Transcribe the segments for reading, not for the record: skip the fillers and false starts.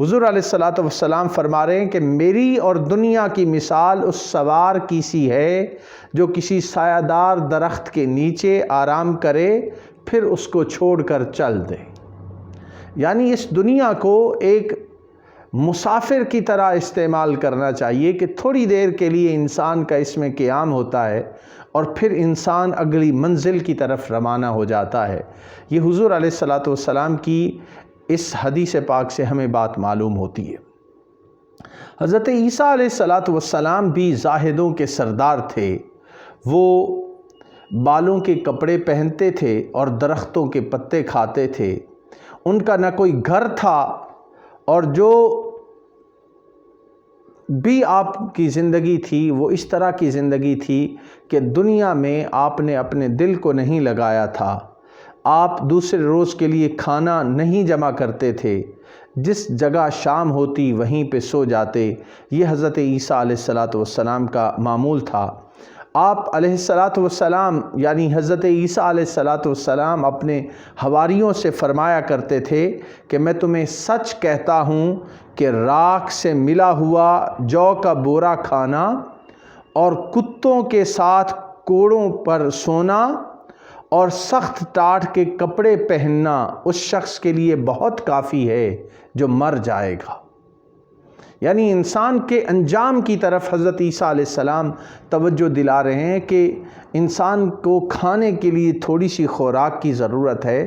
حضور علیہ الصلوۃ والسلام فرما رہے ہیں کہ میری اور دنیا کی مثال اس سوار کی سی ہے جو کسی سایہ دار درخت کے نیچے آرام کرے پھر اس کو چھوڑ کر چل دے۔ یعنی اس دنیا کو ایک مسافر کی طرح استعمال کرنا چاہیے کہ تھوڑی دیر کے لیے انسان کا اس میں قیام ہوتا ہے اور پھر انسان اگلی منزل کی طرف روانہ ہو جاتا ہے۔ یہ حضور علیہ الصلوۃ والسلام کی اس حدیث پاک سے ہمیں بات معلوم ہوتی ہے۔ حضرت عیسیٰ علیہ الصلوۃ والسلام بھی زاہدوں کے سردار تھے۔ وہ بالوں کے کپڑے پہنتے تھے اور درختوں کے پتے کھاتے تھے۔ ان کا نہ کوئی گھر تھا، اور جو بھی آپ کی زندگی تھی وہ اس طرح کی زندگی تھی کہ دنیا میں آپ نے اپنے دل کو نہیں لگایا تھا۔ آپ دوسرے روز کے لیے کھانا نہیں جمع کرتے تھے، جس جگہ شام ہوتی وہیں پہ سو جاتے۔ یہ حضرت عیسیٰ علیہ الصلوۃ والسلام کا معمول تھا۔ آپ علیہ الصلوۃ والسلام یعنی حضرت عیسیٰ علیہ الصلوۃ والسلام اپنے حواریوں سے فرمایا کرتے تھے کہ میں تمہیں سچ کہتا ہوں کہ راکھ سے ملا ہوا جو کا بورا کھانا اور کتوں کے ساتھ کوڑوں پر سونا اور سخت ٹاٹ کے کپڑے پہننا اس شخص کے لیے بہت کافی ہے جو مر جائے گا۔ یعنی انسان کے انجام کی طرف حضرت عیسیٰ علیہ السلام توجہ دلا رہے ہیں کہ انسان کو کھانے کے لیے تھوڑی سی خوراک کی ضرورت ہے،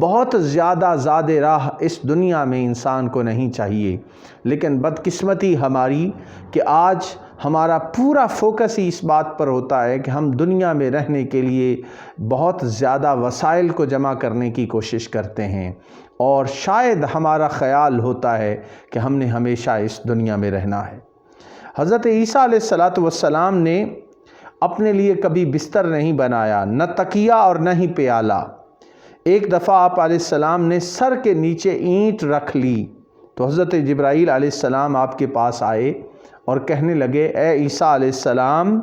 بہت زیادہ زاد راہ اس دنیا میں انسان کو نہیں چاہیے۔ لیکن بدقسمتی ہماری کہ آج ہمارا پورا فوکس ہی اس بات پر ہوتا ہے کہ ہم دنیا میں رہنے کے لیے بہت زیادہ وسائل کو جمع کرنے کی کوشش کرتے ہیں، اور شاید ہمارا خیال ہوتا ہے کہ ہم نے ہمیشہ اس دنیا میں رہنا ہے۔ حضرت عیسیٰ علیہ الصلوۃ والسلام نے اپنے لیے کبھی بستر نہیں بنایا، نہ تکیہ اور نہ ہی پیالہ۔ ایک دفعہ آپ علیہ السلام نے سر کے نیچے اینٹ رکھ لی تو حضرت جبرائیل علیہ السلام آپ کے پاس آئے اور کہنے لگے، اے عیسیٰ علیہ السلام،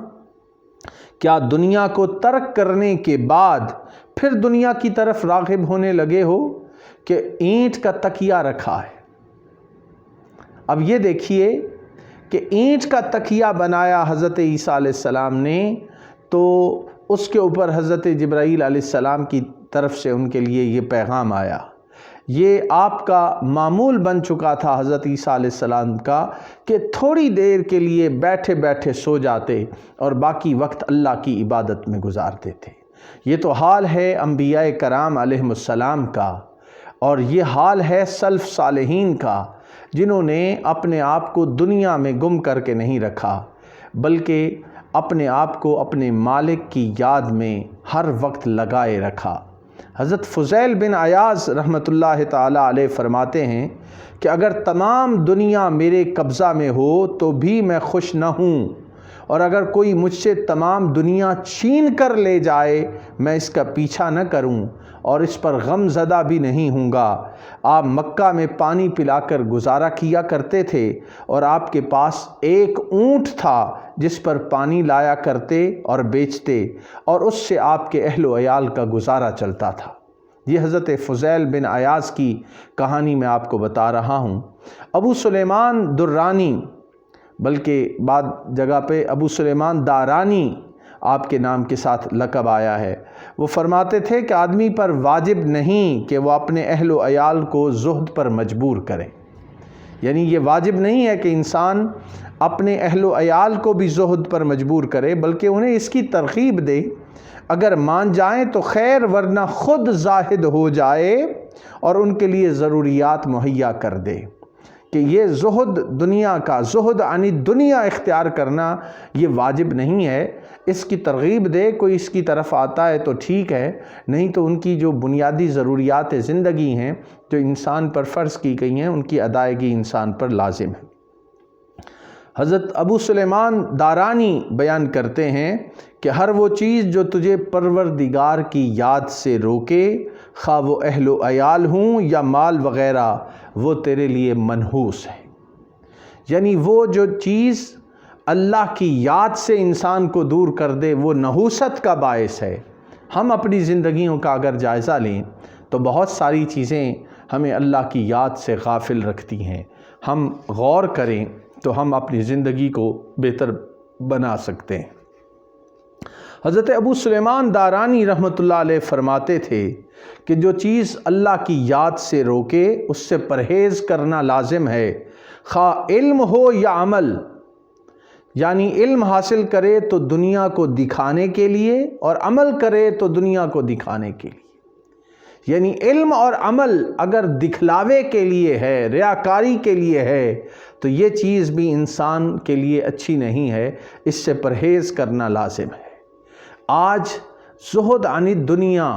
کیا دنیا کو ترک کرنے کے بعد پھر دنیا کی طرف راغب ہونے لگے ہو کہ اینٹ کا تکیہ رکھا ہے؟ اب یہ دیکھیے کہ اینٹ کا تکیہ بنایا حضرت عیسیٰ علیہ السلام نے، تو اس کے اوپر حضرت جبرائیل علیہ السلام کی طرف سے ان کے لیے یہ پیغام آیا۔ یہ آپ کا معمول بن چکا تھا حضرت عیسیٰ علیہ السلام کا کہ تھوڑی دیر کے لیے بیٹھے بیٹھے سو جاتے اور باقی وقت اللہ کی عبادت میں گزارتے تھے۔ یہ تو حال ہے انبیاء کرام علیہم السلام کا، اور یہ حال ہے سلف صالحین کا، جنہوں نے اپنے آپ کو دنیا میں گم کر کے نہیں رکھا، بلکہ اپنے آپ کو اپنے مالک کی یاد میں ہر وقت لگائے رکھا۔ حضرت فضیل بن عیاض رحمۃ اللہ تعالی علیہ فرماتے ہیں کہ اگر تمام دنیا میرے قبضہ میں ہو تو بھی میں خوش نہ ہوں، اور اگر کوئی مجھ سے تمام دنیا چھین کر لے جائے میں اس کا پیچھا نہ کروں اور اس پر غم زدہ بھی نہیں ہوں گا۔ آپ مکہ میں پانی پلا کر گزارا کیا کرتے تھے، اور آپ کے پاس ایک اونٹ تھا جس پر پانی لایا کرتے اور بیچتے، اور اس سے آپ کے اہل و عیال کا گزارا چلتا تھا۔ یہ حضرت فضیل بن عیاض کی کہانی میں آپ کو بتا رہا ہوں۔ ابو سلیمان درانی، بلکہ بعض جگہ پہ ابو سلیمان دارانی آپ کے نام کے ساتھ لقب آیا ہے، وہ فرماتے تھے کہ آدمی پر واجب نہیں کہ وہ اپنے اہل و عیال کو زہد پر مجبور کرے۔ یعنی یہ واجب نہیں ہے کہ انسان اپنے اہل و عیال کو بھی زہد پر مجبور کرے، بلکہ انہیں اس کی ترغیب دے، اگر مان جائیں تو خیر، ورنہ خود زاہد ہو جائے اور ان کے لیے ضروریات مہیا کر دے۔ کہ یہ زہد، دنیا کا زہد یعنی دنیا اختیار کرنا، یہ واجب نہیں ہے۔ اس کی ترغیب دے، کوئی اس کی طرف آتا ہے تو ٹھیک ہے، نہیں تو ان کی جو بنیادی ضروریات زندگی ہیں جو انسان پر فرض کی گئی ہیں، ان کی ادائیگی انسان پر لازم ہے۔ حضرت ابو سلیمان دارانی بیان کرتے ہیں کہ ہر وہ چیز جو تجھے پروردگار کی یاد سے روکے، خواہ وہ اہل و عیال ہوں یا مال وغیرہ، وہ تیرے لیے منحوس ہے۔ یعنی وہ جو چیز اللہ کی یاد سے انسان کو دور کر دے وہ نحوست کا باعث ہے۔ ہم اپنی زندگیوں کا اگر جائزہ لیں تو بہت ساری چیزیں ہمیں اللہ کی یاد سے غافل رکھتی ہیں۔ ہم غور کریں تو ہم اپنی زندگی کو بہتر بنا سکتے ہیں۔ حضرت ابو سلیمان دارانی رحمۃ اللہ علیہ فرماتے تھے کہ جو چیز اللہ کی یاد سے روکے اس سے پرہیز کرنا لازم ہے، خواہ علم ہو یا عمل۔ یعنی علم حاصل کرے تو دنیا کو دکھانے کے لیے، اور عمل کرے تو دنیا کو دکھانے کے لیے۔ یعنی علم اور عمل اگر دکھلاوے کے لیے ہے، ریاکاری کے لیے ہے، تو یہ چیز بھی انسان کے لیے اچھی نہیں ہے، اس سے پرہیز کرنا لازم ہے۔ آج زہد عن الدنیا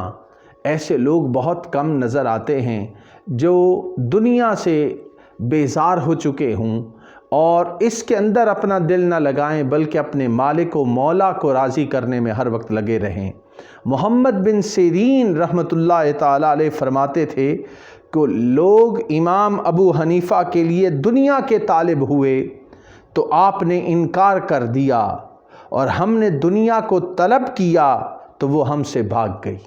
ایسے لوگ بہت کم نظر آتے ہیں جو دنیا سے بیزار ہو چکے ہوں اور اس کے اندر اپنا دل نہ لگائیں بلکہ اپنے مالک و مولا کو راضی کرنے میں ہر وقت لگے رہیں۔ محمد بن سیرین رحمۃ اللہ تعالیٰ علیہ فرماتے تھے کہ لوگ امام ابو حنیفہ کے لیے دنیا کے طالب ہوئے تو آپ نے انکار کر دیا، اور ہم نے دنیا کو طلب کیا تو وہ ہم سے بھاگ گئی۔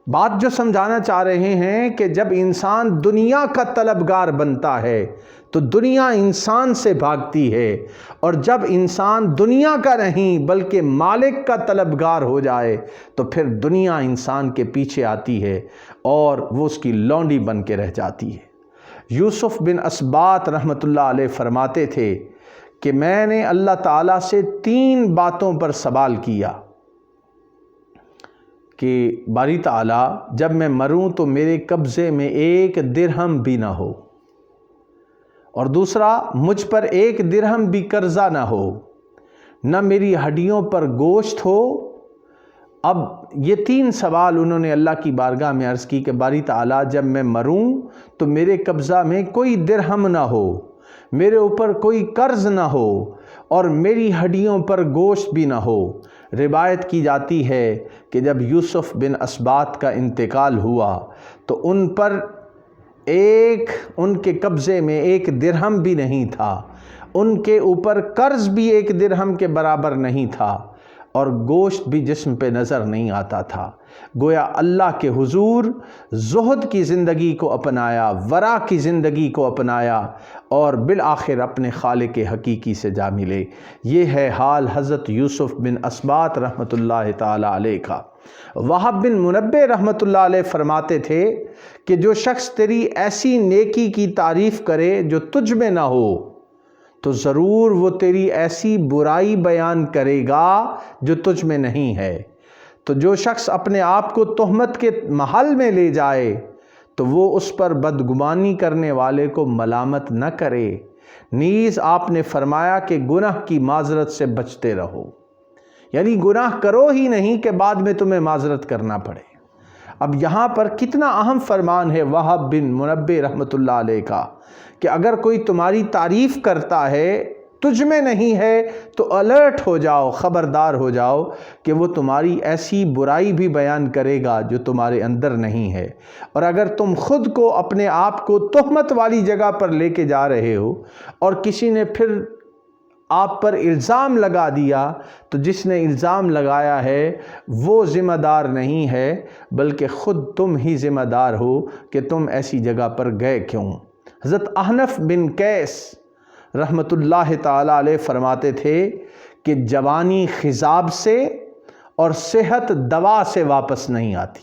بات جو سمجھانا چاہ رہے ہیں کہ جب انسان دنیا کا طلبگار بنتا ہے تو دنیا انسان سے بھاگتی ہے، اور جب انسان دنیا کا نہیں بلکہ مالک کا طلبگار ہو جائے تو پھر دنیا انسان کے پیچھے آتی ہے اور وہ اس کی لونڈی بن کے رہ جاتی ہے۔ یوسف بن اسبات رحمۃ اللہ علیہ فرماتے تھے کہ میں نے اللہ تعالیٰ سے 3 باتوں پر سوال کیا کہ باری تعالیٰ جب میں مروں تو میرے قبضے میں 1 درہم بھی نہ ہو، اور دوسرا مجھ پر 1 درہم بھی قرضہ نہ ہو، نہ میری ہڈیوں پر گوشت ہو۔ اب یہ 3 سوال انہوں نے اللہ کی بارگاہ میں عرض کی کہ باری تعالیٰ جب میں مروں تو میرے قبضہ میں کوئی درہم نہ ہو، میرے اوپر کوئی قرض نہ ہو، اور میری ہڈیوں پر گوشت بھی نہ ہو۔ روایت کی جاتی ہے کہ جب یوسف بن اسبات کا انتقال ہوا تو ان پر ان کے قبضے میں 1 درہم بھی نہیں تھا، ان کے اوپر قرض بھی 1 درہم کے برابر نہیں تھا، اور گوشت بھی جسم پہ نظر نہیں آتا تھا۔ گویا اللہ کے حضور زہد کی زندگی کو اپنایا، ورع کی زندگی کو اپنایا، اور بالآخر اپنے خالق حقیقی سے جا ملے۔ یہ ہے حال حضرت یوسف بن اسبات رحمۃ اللہ تعالیٰ علیہ کا۔ وہب بن منبہ رحمۃ اللہ علیہ فرماتے تھے کہ جو شخص تیری ایسی نیکی کی تعریف کرے جو تجھ میں نہ ہو تو ضرور وہ تیری ایسی برائی بیان کرے گا جو تجھ میں نہیں ہے۔ تو جو شخص اپنے آپ کو تہمت کے محل میں لے جائے تو وہ اس پر بدگمانی کرنے والے کو ملامت نہ کرے۔ نیز آپ نے فرمایا کہ گناہ کی معذرت سے بچتے رہو، یعنی گناہ کرو ہی نہیں کہ بعد میں تمہیں معذرت کرنا پڑے۔ اب یہاں پر کتنا اہم فرمان ہے وہب بن منبہ رحمۃ اللہ علیہ کا کہ اگر کوئی تمہاری تعریف کرتا ہے تجھ میں نہیں ہے تو الرٹ ہو جاؤ، خبردار ہو جاؤ کہ وہ تمہاری ایسی برائی بھی بیان کرے گا جو تمہارے اندر نہیں ہے۔ اور اگر تم خود کو اپنے آپ کو تہمت والی جگہ پر لے کے جا رہے ہو اور کسی نے پھر آپ پر الزام لگا دیا تو جس نے الزام لگایا ہے وہ ذمہ دار نہیں ہے بلکہ خود تم ہی ذمہ دار ہو کہ تم ایسی جگہ پر گئے کیوں۔ حضرت احنف بن قیس رحمۃ اللہ تعالیٰ علیہ فرماتے تھے کہ جوانی خضاب سے اور صحت دوا سے واپس نہیں آتی۔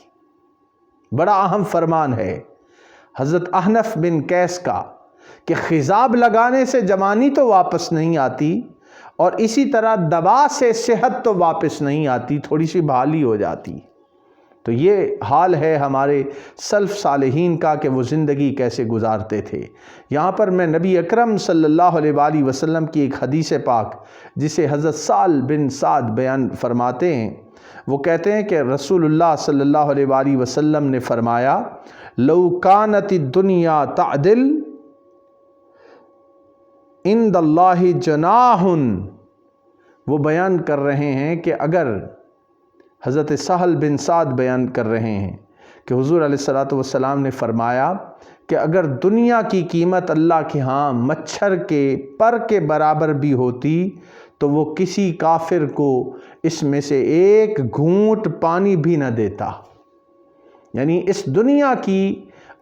بڑا اہم فرمان ہے حضرت احنف بن قیس کا کہ خضاب لگانے سے جوانی تو واپس نہیں آتی، اور اسی طرح دوا سے صحت تو واپس نہیں آتی، تھوڑی سی بحالی ہو جاتی۔ تو یہ حال ہے ہمارے سلف صالحین کا کہ وہ زندگی کیسے گزارتے تھے۔ یہاں پر میں نبی اکرم صلی اللہ علیہ وآلہ وسلم کی ایک حدیث پاک جسے حضرت سہل بن سعد بیان فرماتے ہیں، وہ کہتے ہیں کہ رسول اللہ صلی اللہ علیہ وآلہ وسلم نے فرمایا لو کانت الدنیا تعدل عند اللہ جناح، وہ بیان کر رہے ہیں کہ اگر حضرت سہل بن سعد بیان کر رہے ہیں کہ حضور علیہ السلام نے فرمایا کہ اگر دنیا کی قیمت اللہ کے ہاں مچھر کے پر کے برابر بھی ہوتی تو وہ کسی کافر کو اس میں سے 1 گھونٹ پانی بھی نہ دیتا۔ یعنی اس دنیا کی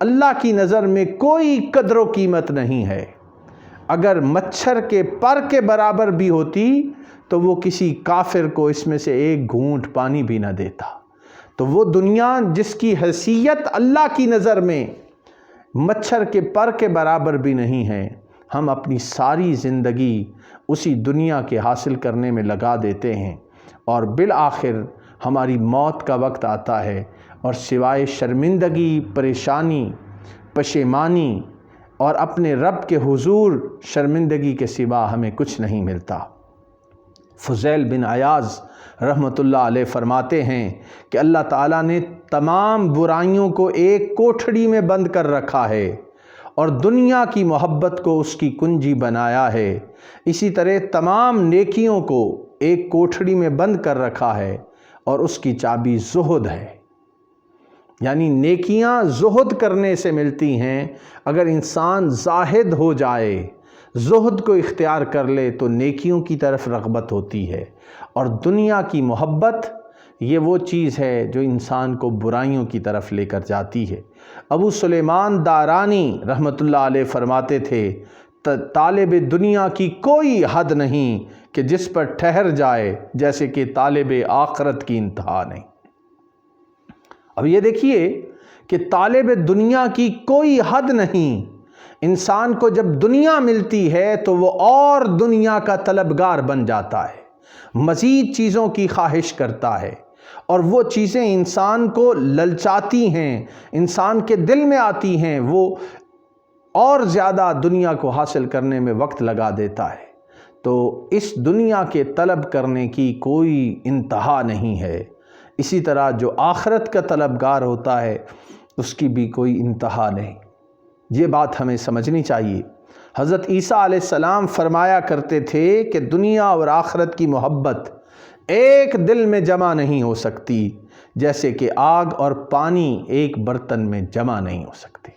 اللہ کی نظر میں کوئی قدر و قیمت نہیں ہے۔ اگر مچھر کے پر کے برابر بھی ہوتی تو وہ کسی کافر کو اس میں سے ایک گھونٹ پانی بھی نہ دیتا۔ تو وہ دنیا جس کی حیثیت اللہ کی نظر میں مچھر کے پر کے برابر بھی نہیں ہے، ہم اپنی ساری زندگی اسی دنیا کے حاصل کرنے میں لگا دیتے ہیں، اور بالآخر ہماری موت کا وقت آتا ہے اور سوائے شرمندگی، پریشانی، پشیمانی اور اپنے رب کے حضور شرمندگی کے سوا ہمیں کچھ نہیں ملتا۔ فضیل بن عیاض رحمۃ اللہ علیہ فرماتے ہیں کہ اللہ تعالیٰ نے تمام برائیوں کو ایک کوٹھڑی میں بند کر رکھا ہے اور دنیا کی محبت کو اس کی کنجی بنایا ہے، اسی طرح تمام نیکیوں کو ایک کوٹھڑی میں بند کر رکھا ہے اور اس کی چابی زہد ہے۔ یعنی نیکیاں زہد کرنے سے ملتی ہیں۔ اگر انسان زاہد ہو جائے، زہد کو اختیار کر لے تو نیکیوں کی طرف رغبت ہوتی ہے، اور دنیا کی محبت یہ وہ چیز ہے جو انسان کو برائیوں کی طرف لے کر جاتی ہے۔ ابو سلیمان دارانی رحمۃ اللہ علیہ فرماتے تھے، طالب دنیا کی کوئی حد نہیں کہ جس پر ٹھہر جائے جیسے کہ طالب آخرت کی انتہا نہیں۔ اب یہ دیکھیے کہ طالب دنیا کی کوئی حد نہیں۔ انسان کو جب دنیا ملتی ہے تو وہ اور دنیا کا طلبگار بن جاتا ہے، مزید چیزوں کی خواہش کرتا ہے، اور وہ چیزیں انسان کو للچاتی ہیں، انسان کے دل میں آتی ہیں، وہ اور زیادہ دنیا کو حاصل کرنے میں وقت لگا دیتا ہے۔ تو اس دنیا کے طلب کرنے کی کوئی انتہا نہیں ہے۔ اسی طرح جو آخرت کا طلبگار ہوتا ہے اس کی بھی کوئی انتہا نہیں۔ یہ بات ہمیں سمجھنی چاہیے۔ حضرت عیسیٰ علیہ السلام فرمایا کرتے تھے کہ دنیا اور آخرت کی محبت ایک دل میں جمع نہیں ہو سکتی، جیسے کہ آگ اور پانی ایک برتن میں جمع نہیں ہو سکتی۔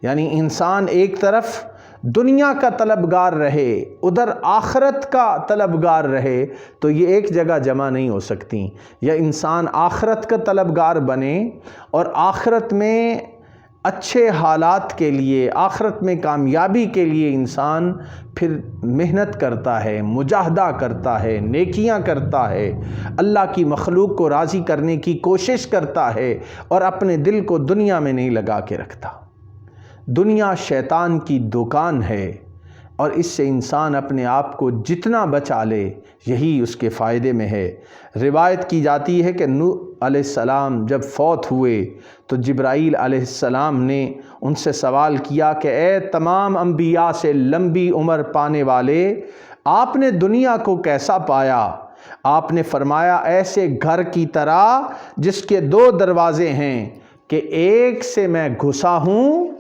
یعنی انسان ایک طرف دنیا کا طلبگار رہے، ادھر آخرت کا طلبگار رہے تو یہ ایک جگہ جمع نہیں ہو سکتی۔ یا انسان آخرت کا طلبگار بنے اور آخرت میں اچھے حالات کے لیے، آخرت میں کامیابی کے لیے انسان پھر محنت کرتا ہے، مجاہدہ کرتا ہے، نیکیاں کرتا ہے، اللہ کی مخلوق کو راضی کرنے کی کوشش کرتا ہے، اور اپنے دل کو دنیا میں نہیں لگا کے رکھتا۔ دنیا شیطان کی دکان ہے، اور اس سے انسان اپنے آپ کو جتنا بچا لے یہی اس کے فائدے میں ہے۔ روایت کی جاتی ہے کہ نوح علیہ السلام جب فوت ہوئے تو جبرائیل علیہ السلام نے ان سے سوال کیا کہ اے تمام انبیاء سے لمبی عمر پانے والے، آپ نے دنیا کو کیسا پایا؟ آپ نے فرمایا ایسے گھر کی طرح جس کے 2 دروازے ہیں کہ ایک سے میں گھسا ہوں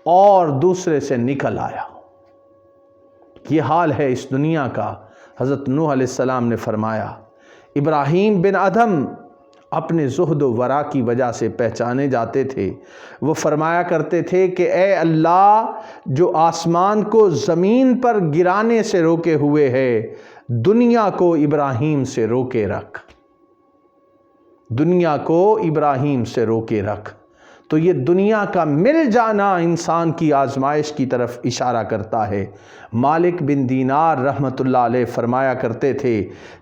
اور دوسرے سے نکل آیا ہوں۔ یہ حال ہے اس دنیا کا۔ حضرت نوح علیہ السلام نے فرمایا۔ ابراہیم بن ادھم اپنے زہد و ورع کی وجہ سے پہچانے جاتے تھے۔ وہ فرمایا کرتے تھے کہ اے اللہ، جو آسمان کو زمین پر گرانے سے روکے ہوئے ہے، دنیا کو ابراہیم سے روکے رکھ، دنیا کو ابراہیم سے روکے رکھ۔ تو یہ دنیا کا مل جانا انسان کی آزمائش کی طرف اشارہ کرتا ہے۔ مالک بن دینار رحمۃ اللہ علیہ فرمایا کرتے تھے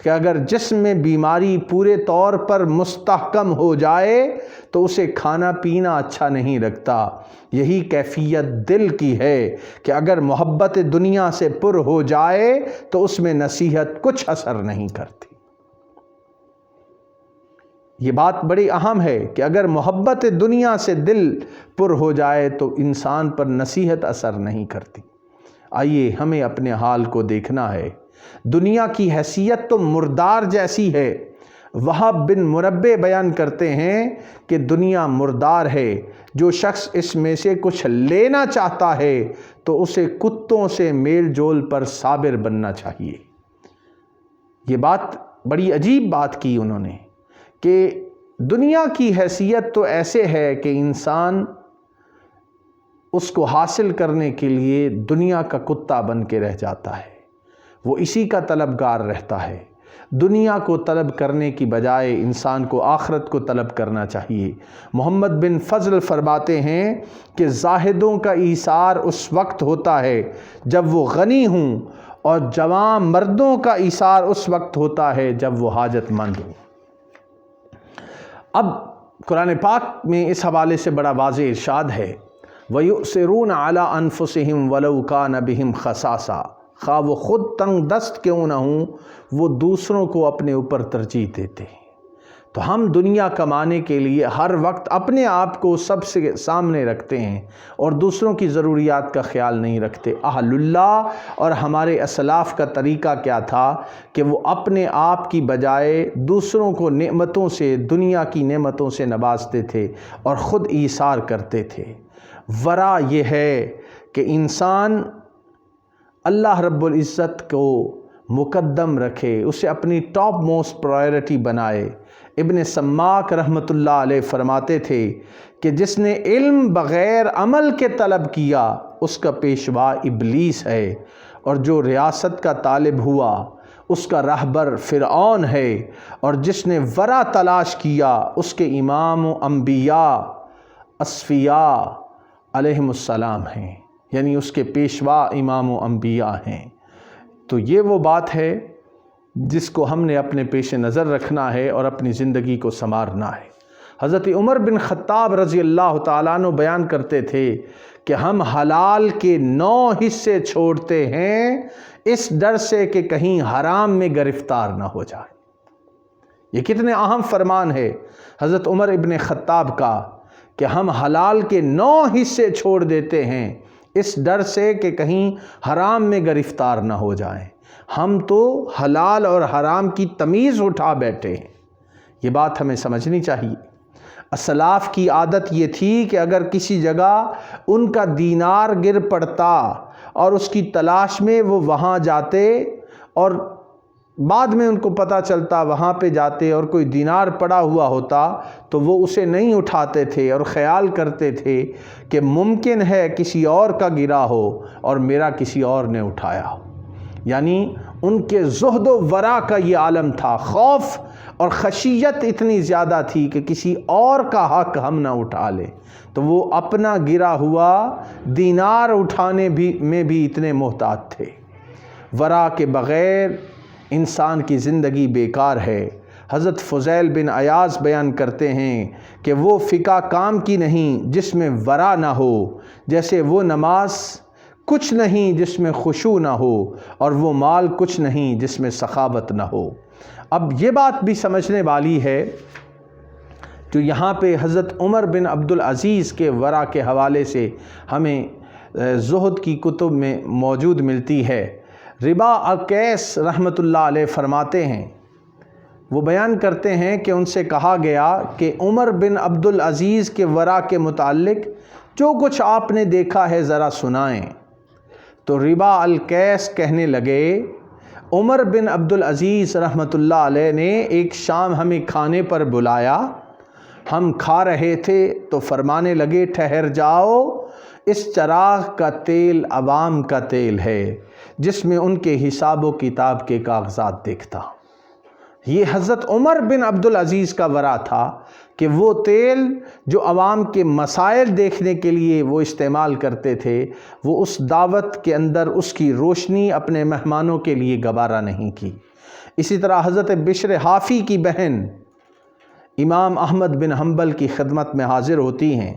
کہ اگر جسم میں بیماری پورے طور پر مستحکم ہو جائے تو اسے کھانا پینا اچھا نہیں لگتا۔ یہی کیفیت دل کی ہے کہ اگر محبت دنیا سے پر ہو جائے تو اس میں نصیحت کچھ اثر نہیں کرتی۔ یہ بات بڑی اہم ہے کہ اگر محبت دنیا سے دل پر ہو جائے تو انسان پر نصیحت اثر نہیں کرتی۔ آئیے ہمیں اپنے حال کو دیکھنا ہے۔ دنیا کی حیثیت تو مردار جیسی ہے۔ وہب بن مربع بیان کرتے ہیں کہ دنیا مردار ہے، جو شخص اس میں سے کچھ لینا چاہتا ہے تو اسے کتوں سے میل جول پر صابر بننا چاہیے۔ یہ بات بڑی عجیب بات کی انہوں نے کہ دنیا کی حیثیت تو ایسے ہے کہ انسان اس کو حاصل کرنے کے لیے دنیا کا کتا بن کے رہ جاتا ہے، وہ اسی کا طلبگار رہتا ہے۔ دنیا کو طلب کرنے کی بجائے انسان کو آخرت کو طلب کرنا چاہیے۔ محمد بن فضل فرماتے ہیں کہ زاہدوں کا ایثار اس وقت ہوتا ہے جب وہ غنی ہوں، اور جوان مردوں کا ایثار اس وقت ہوتا ہے جب وہ حاجت مند ہوں۔ اب قرآن پاک میں اس حوالے سے بڑا واضح ارشاد ہے، وَيُؤْثِرُونَ عَلَىٰ أَنفُسِهِمْ وَلَوْ كَانَ بِهِمْ خَصَاصَةٌ، خواہ وہ خود تنگ دست کیوں نہ ہوں، وہ دوسروں کو اپنے اوپر ترجیح دیتے ہیں۔ تو ہم دنیا کمانے کے لیے ہر وقت اپنے آپ کو سب سے سامنے رکھتے ہیں اور دوسروں کی ضروریات کا خیال نہیں رکھتے۔ اہل اللہ اور ہمارے اسلاف کا طریقہ کیا تھا کہ وہ اپنے آپ کی بجائے دوسروں کو نعمتوں سے، دنیا کی نعمتوں سے نوازتے تھے اور خود ایثار کرتے تھے۔ ورا یہ ہے کہ انسان اللہ رب العزت کو مقدم رکھے، اسے اپنی ٹاپ موسٹ پرائرٹی بنائے۔ ابن سماک رحمۃ اللہ علیہ فرماتے تھے کہ جس نے علم بغیر عمل کے طلب کیا اس کا پیشوا ابلیس ہے، اور جو ریاست کا طالب ہوا اس کا رہبر فرعون ہے، اور جس نے ورع تلاش کیا اس کے امام و انبیاء اصفیاء علیہم السلام ہیں، یعنی اس کے پیشوا امام و انبیاء ہیں۔ تو یہ وہ بات ہے جس کو ہم نے اپنے پیش نظر رکھنا ہے اور اپنی زندگی کو سنوارنا ہے۔ حضرت عمر بن خطاب رضی اللہ تعالیٰ عنہ بیان کرتے تھے کہ ہم حلال کے 9 حصے چھوڑتے ہیں اس ڈر سے کہ کہیں حرام میں گرفتار نہ ہو جائے۔ یہ کتنے اہم فرمان ہے حضرت عمر ابن خطاب کا کہ ہم حلال کے 9 حصے چھوڑ دیتے ہیں اس ڈر سے کہ کہیں حرام میں گرفتار نہ ہو جائیں۔ ہم تو حلال اور حرام کی تمیز اٹھا بیٹھے ہیں، یہ بات ہمیں سمجھنی چاہیے۔ اسلاف کی عادت یہ تھی کہ اگر کسی جگہ ان کا دینار گر پڑتا اور اس کی تلاش میں وہ وہاں جاتے، اور بعد میں ان کو پتہ چلتا وہاں پہ جاتے اور کوئی دینار پڑا ہوا ہوتا تو وہ اسے نہیں اٹھاتے تھے اور خیال کرتے تھے کہ ممکن ہے کسی اور کا گرا ہو اور میرا کسی اور نے اٹھایا ہو۔ یعنی ان کے زہد و ورع کا یہ عالم تھا، خوف اور خشیت اتنی زیادہ تھی کہ کسی اور کا حق ہم نہ اٹھا لیں، تو وہ اپنا گرا ہوا دینار اٹھانے میں بھی اتنے محتاط تھے۔ ورع کے بغیر انسان کی زندگی بیکار ہے۔ حضرت فضیل بن عیاض بیان کرتے ہیں کہ وہ فقہ کام کی نہیں جس میں ورع نہ ہو، جیسے وہ نماز کچھ نہیں جس میں خشوع نہ ہو، اور وہ مال کچھ نہیں جس میں سخاوت نہ ہو۔ اب یہ بات بھی سمجھنے والی ہے جو یہاں پہ حضرت عمر بن عبدالعزیز کے ورع کے حوالے سے ہمیں زہد کی کتب میں موجود ملتی ہے۔ ربا القیس رحمۃ اللہ علیہ فرماتے ہیں، وہ بیان کرتے ہیں کہ ان سے کہا گیا کہ عمر بن عبدالعزیز کے ورع کے متعلق جو کچھ آپ نے دیکھا ہے ذرا سنائیں۔ تو ربا القیس کہنے لگے، عمر بن عبدالعزیز رحمۃ اللہ علیہ نے ایک شام ہمیں کھانے پر بلایا، ہم کھا رہے تھے تو فرمانے لگے ٹھہر جاؤ، اس چراغ کا تیل عوام کا تیل ہے جس میں ان کے حساب و کتاب کے کاغذات دیکھتا۔ یہ حضرت عمر بن عبدالعزیز کا ورع تھا کہ وہ تیل جو عوام کے مسائل دیکھنے کے لیے وہ استعمال کرتے تھے، وہ اس دعوت کے اندر اس کی روشنی اپنے مہمانوں کے لیے گوارا نہیں کی۔ اسی طرح حضرت بشر حافی کی بہن امام احمد بن حنبل کی خدمت میں حاضر ہوتی ہیں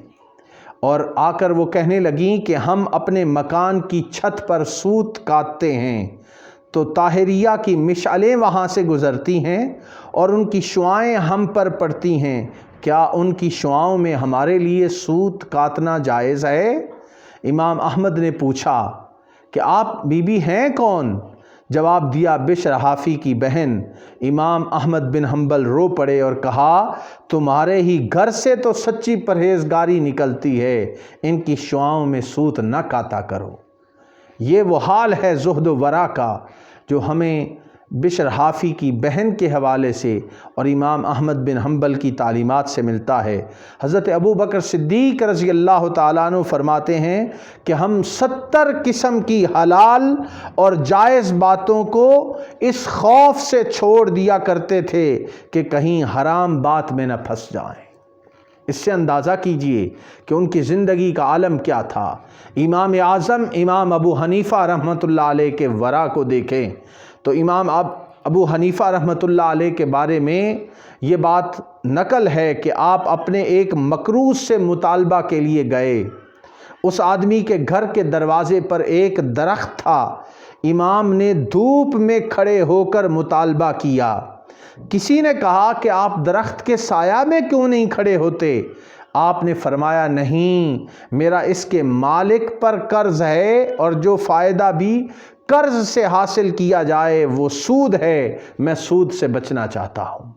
اور آ کر وہ کہنے لگیں کہ ہم اپنے مکان کی چھت پر سوت کاٹتے ہیں تو طاہریہ کی مشعلیں وہاں سے گزرتی ہیں اور ان کی شعاعیں ہم پر پڑتی ہیں، کیا ان کی شعاؤں میں ہمارے لیے سوت کاٹنا جائز ہے؟ امام احمد نے پوچھا کہ آپ بی بی ہیں کون؟ جواب دیا بشر حافی کی بہن۔ امام احمد بن حنبل رو پڑے اور کہا تمہارے ہی گھر سے تو سچی پرہیزگاری نکلتی ہے، ان کی شعاؤں میں سوت نہ کاتا کرو۔ یہ وہ حال ہے زہد و ورع کا جو ہمیں بشر حافی کی بہن کے حوالے سے اور امام احمد بن حنبل کی تعلیمات سے ملتا ہے۔ حضرت ابو بکر صدیق رضی اللہ تعالیٰ عنہ فرماتے ہیں کہ ہم 70 قسم کی حلال اور جائز باتوں کو اس خوف سے چھوڑ دیا کرتے تھے کہ کہیں حرام بات میں نہ پھنس جائیں۔ اس سے اندازہ کیجئے کہ ان کی زندگی کا عالم کیا تھا۔ امام اعظم امام ابو حنیفہ رحمۃ اللہ علیہ کے ورع کو دیکھیں تو امام ابو حنیفہ رحمۃ اللہ علیہ کے بارے میں یہ بات نقل ہے کہ آپ اپنے ایک مکروز سے مطالبہ کے لیے گئے۔ اس آدمی کے گھر کے دروازے پر ایک درخت تھا۔ امام نے دھوپ میں کھڑے ہو کر مطالبہ کیا۔ کسی نے کہا کہ آپ درخت کے سایہ میں کیوں نہیں کھڑے ہوتے؟ آپ نے فرمایا نہیں، میرا اس کے مالک پر قرض ہے اور جو فائدہ بھی قرض سے حاصل کیا جائے وہ سود ہے، میں سود سے بچنا چاہتا ہوں۔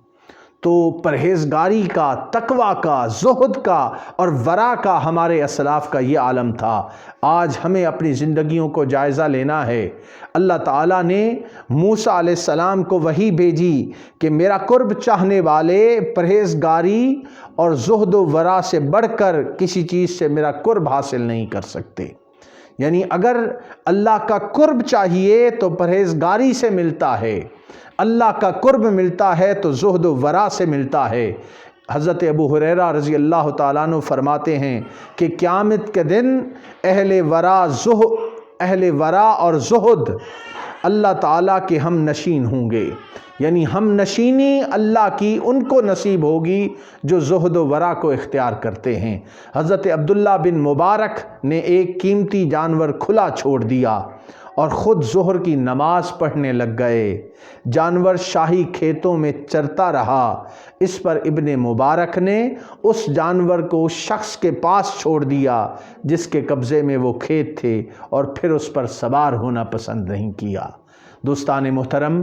تو پرہیزگاری کا، تقوی کا، زہد کا اور ورع کا ہمارے اسلاف کا یہ عالم تھا۔ آج ہمیں اپنی زندگیوں کو جائزہ لینا ہے۔ اللہ تعالیٰ نے موسیٰ علیہ السلام کو وحی بھیجی کہ میرا قرب چاہنے والے پرہیزگاری اور زہد و ورع سے بڑھ کر کسی چیز سے میرا قرب حاصل نہیں کر سکتے۔ یعنی اگر اللہ کا قرب چاہیے تو پرہیزگاری سے ملتا ہے، اللہ کا قرب ملتا ہے تو زہد و ورع سے ملتا ہے۔ حضرت ابو ہریرہ رضی اللہ تعالیٰ عنہ فرماتے ہیں کہ قیامت کے دن اہل ورع اور زہد اللہ تعالیٰ کے ہم نشین ہوں گے، یعنی ہم نشینی اللہ کی ان کو نصیب ہوگی جو زہد و ورع کو اختیار کرتے ہیں۔ حضرت عبداللہ بن مبارک نے ایک قیمتی جانور کھلا چھوڑ دیا اور خود ظہر کی نماز پڑھنے لگ گئے۔ جانور شاہی کھیتوں میں چرتا رہا۔ اس پر ابن مبارک نے اس جانور کو اس شخص کے پاس چھوڑ دیا جس کے قبضے میں وہ کھیت تھے، اور پھر اس پر سوار ہونا پسند نہیں کیا۔ دوستان محترم،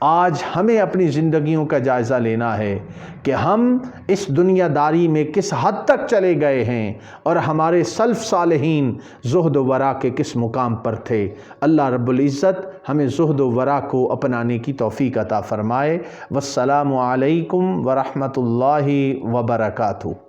آج ہمیں اپنی زندگیوں کا جائزہ لینا ہے کہ ہم اس دنیا داری میں کس حد تک چلے گئے ہیں اور ہمارے سلف صالحین زہد و ورع کے کس مقام پر تھے۔ اللہ رب العزت ہمیں زہد و ورع کو اپنانے کی توفیق عطا فرمائے۔ والسلام علیکم ورحمۃ اللہ وبرکاتہ۔